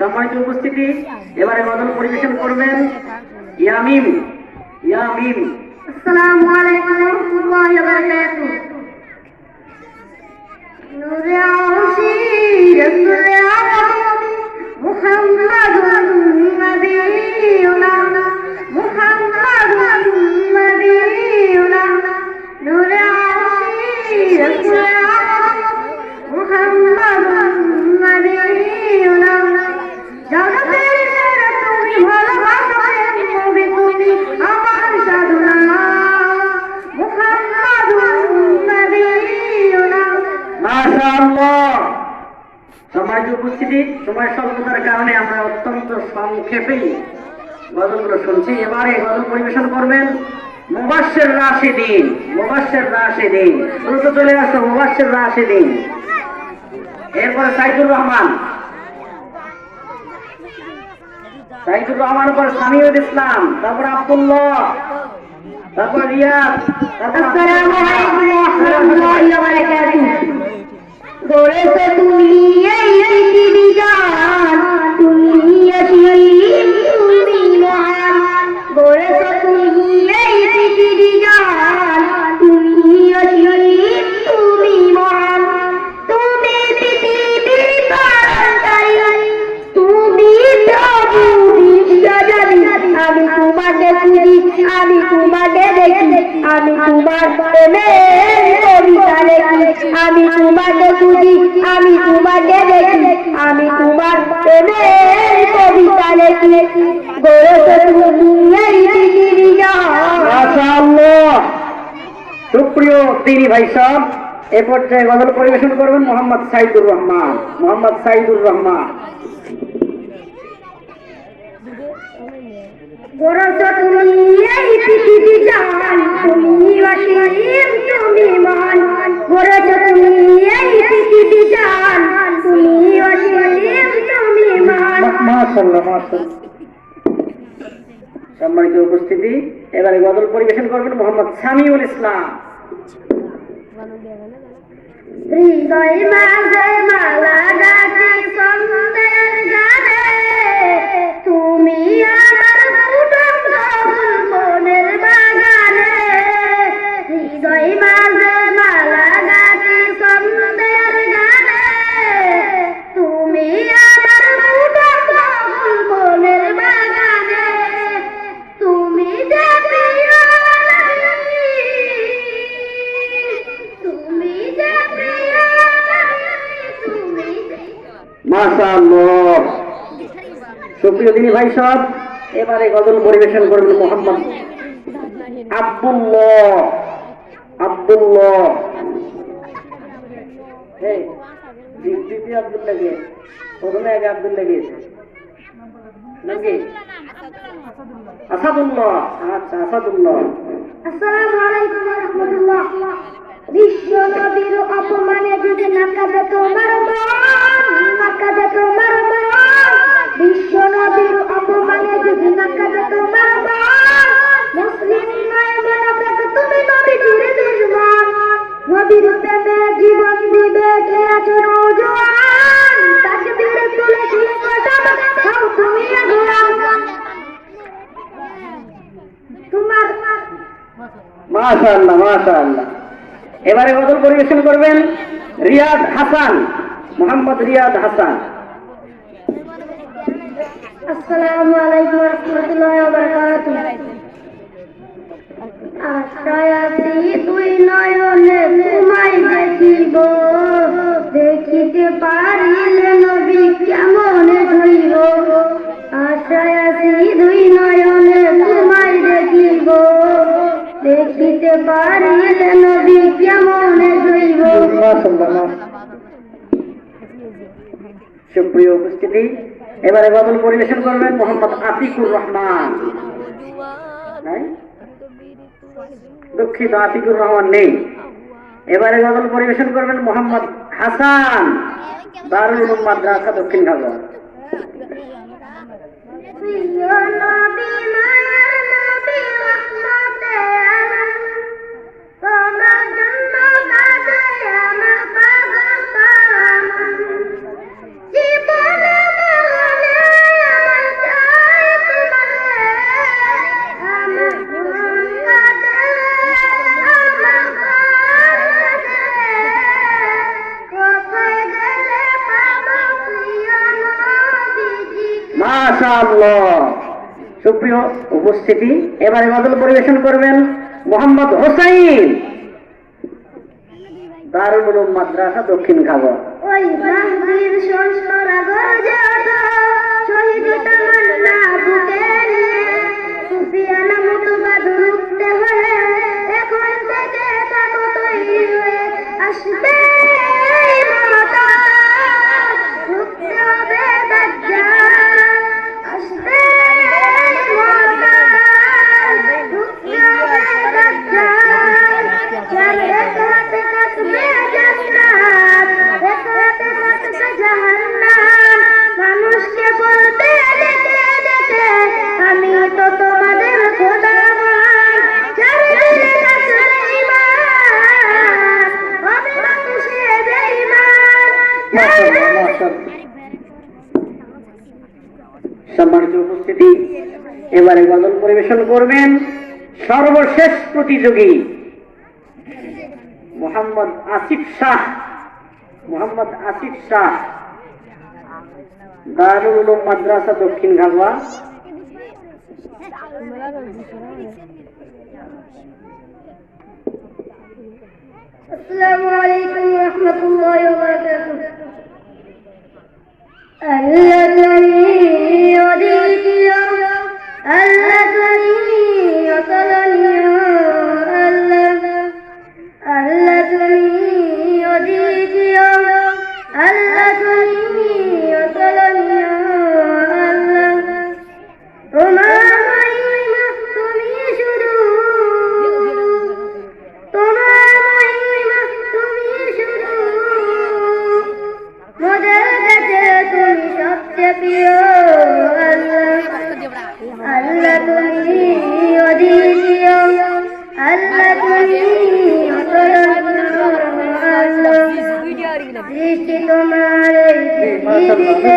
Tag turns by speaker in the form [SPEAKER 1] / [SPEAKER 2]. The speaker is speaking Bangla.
[SPEAKER 1] সম্মানিত উপস্থিতি, এবারে গজল পরিবেশন করবেন ইয়ামিম। ইয়ামিম।
[SPEAKER 2] আসসালামু আলাইকুম ওয়া রাহমাতুল্লাহি ওয়া বারাকাতুহু। নূরে আরশি রাসূল আকরাম মুহাম্মাদুর নবিয়ুনা মুহাম্মাদুর নবিয়ুনা নূরে আরশি রাসূল আকরাম মুহাম্মাদুর নবিয়ুনা জগতের সেরা তুমি ভালোবাসেন নবী তুমি আমার সাধনা মুহাম্মাদুর নবিয়ুনা।
[SPEAKER 1] মাশাআল্লাহ। সম্মানিত উপস্থিতি, সময় স্বল্পতার কারণে আমরা অত্যন্ত সংক্ষেপেই গজলগুলো শুনছি। এবারে গজল পরিবেশন করবেন মুবাশশির রাশিদিন। মুবাশশির রাশিদিন, দ্রুত চলে আসো মুবাশশির রাশিদিন। এরপরে সাইদুর রহমান। সাইদুর রহমান পর সামিউল ইসলাম, তারপর আব্দুল্লাহ, তারপর রিয়াদ।
[SPEAKER 2] আসসালামু আলাইকুম ওয়া রাহমাতুল্লাহি ওয়া বারাকাতুহু। গড়েছো তুমি এই পৃথিবী জান, তুমি অসীম তুমি মহান। গড়েছো তুমি এই পৃথিবী জান, তুমি অসীম তুমি মহান। তুমি পৃথিবীর পালনকারী, তুমি প্রভু বিশ্বজনী। আমি তোমাকে খুঁজি, আমি তোমাকে দেখি, আমি তোমার প্রেমের কবিতা লিখি। আমি তোমাকে খুঁজি, আমি তোমাকে দেখি, আমি তোমার প্রেমের কবিতা লিখি। গড়েছো তুমি এই পৃথিবী জান।
[SPEAKER 1] মাশাআল্লাহ। সুপ্রিয় দিনী ভাই সাহেব, এ পর্যায়ে গজল পরিবেশন করবেন মোহাম্মদ সাইদুর রহমান। মোহাম্মদ সাইদুর রহমান।
[SPEAKER 2] গড়েছো তুমি এই পৃথিবী জান, তুমি অসীম তুমি মহান। গড়েছো তুমি এই পৃথিবী জান, তুমি অসীম তুমি মহান।
[SPEAKER 1] মাশাআল্লাহ, মাশাআল্লাহ। সম্মানিত উপস্থিতি, এবারে গজল পরিবেশন করবেন মোহাম্মদ সামিউল ইসলাম।
[SPEAKER 2] হৃদয় মাঝে মালা গাছি সন্ধ্যের গানে, তুমি আমার ফুটন্ত ফুল মনের বাগানে। হৃদয় মাঝে মালা গাছি সন্ধ্যের গানে, তুমি আমার ফুটন্ত ফুল মনের বাগানে। তুমি যে প্রিয় নবী, তুমি যে প্রিয় নবী, তুমি
[SPEAKER 1] মাশাআল্লাহ। সুপ্রিয় দিনী ভাই সাহেব, এবারে গজল পরিবেশন করবেন মোহাম্মদ আব্দুল্লাহ। আব্দুল্লাহ। এই দ্বিতীয় আব্দুল্লাহ কে? প্রথমে আগে আব্দুল্লাহ গিয়েছে নাকি? আসাদুল্লাহ। আচ্ছা, আসাদুল্লাহ।
[SPEAKER 2] আসসালামু আলাইকুম ওয়া রাহমাতুল্লাহ। বিশ্ব নবীর অপমানে যদি নাকাজে তোমার মন, নাকাজে তোমার মন। বিশ্ব নবীর অপমানে যদি নাকাজে তোমার মন, মুসলিম নয় মোনাফিক তুমি নবীজির দুশমন। নবীর প্রেমে জীবন দিবে কে আছো নওজোয়ান, তাকবীর তুলে সিংহ সব খাও তুমি আগুয়ান। তোমার
[SPEAKER 1] মাশাআল্লাহ, মাশাআল্লাহ। এবারে গজল পরিবেশন করবেন রিয়াদ হাসান, মোহাম্মদ রিয়াদ হাসান।
[SPEAKER 2] আসসালামু আলাইকুম ওয়া রাহমাতুল্লাহি ওয়া বারাকাতুহু। আশায় আছি দুই নয়নে তোমায় দেখিব, দেখিতে পারিলে নবী কেমনে হইব। আশায় আছি দুই নয়নে তোমায় দেখিব, দেখিতে পারিলে নবী কেমনে হইব।
[SPEAKER 1] সুপ্রিয় উপস্থিতি, এবারে গজল পরিবেশন করবেন মোহাম্মদ আতিকুর রহমান। দুঃখিত, আতিকুর রহমান নেই। এবারে গজল পরিবেশন করবেন মোহাম্মদ হাসান, দারুল উলুম মাদ্রাসা, দক্ষিণ খাগড়া।
[SPEAKER 2] প্রিয় নবী মায়ার নবী রহমতে আলম, তোমার জন্য কাঁদে আমার পাগল প্রাণ। জীবনে মরণে
[SPEAKER 1] ইনশাআল্লাহ। সুপ্রিয় উপস্থিতি, এবারে গজল পরিবেশন করবেন মোহাম্মদ হোসাইন, দারুল উলুম মাদ্রাসা দক্ষিণ খাগড়া।
[SPEAKER 2] ওই মাহদির সন্সরা গর্জে ওঠো, শহীদ তামান্না বুকে নিয়ে, সুফিয়ানা মুতবাদুর উঠতে হলে এখন থেকে থাকো তৈরি হয়ে, আসবে এই মমতাজ, রুখতে হবে দাজ্জাল, আসবে এই মমতাজ, রুখতে হবে দাজ্জাল, যার এক হাতে কাটবে জান্নাত, এক হাতে কাটবে জাহান্নাম, মানুষকে বলতে দেখে দেখে আমি তো তোমাদের খোদাবান, যার দিলে আসবে ঈমান, হবে না তো সে বেঈমান,
[SPEAKER 1] সম্মানিত উপস্থিতি, এবারে গজল পরিবেশন করবেন সর্বশেষ প্রতিযোগী মোহাম্মদ আসিফ শাহ। মোহাম্মদ আসিফ শাহ, দারুল উলুম মাদ্রাসা দক্ষিণ খাগড়া।
[SPEAKER 2] আসসালামু আলাইকুম ওয়া রাহমাতুল্লাহি ওয়া বারাকাতুহু। আল্লাহ তুমি অদ্বিতীয়, আল্লাহ তুমি অতুলনীয়, আল্লাহ আল্লাহ তুমি অদ্বিতীয়, আল্লাহ তুমি অতুলনীয়, আল্লাহ তোমার মহিমা তুমি শুধু, তোমার মহিমা তুমি শুধু, মোদের কাছে তুমি সবচেয়ে প্রিয়, আল্লাহ আল্লাহ তুমি অদ্বিতীয়, আল্লাহ তুমি অতুলনীয়, আল্লাহ সৃষ্টি তোমার এই পৃথিবীতে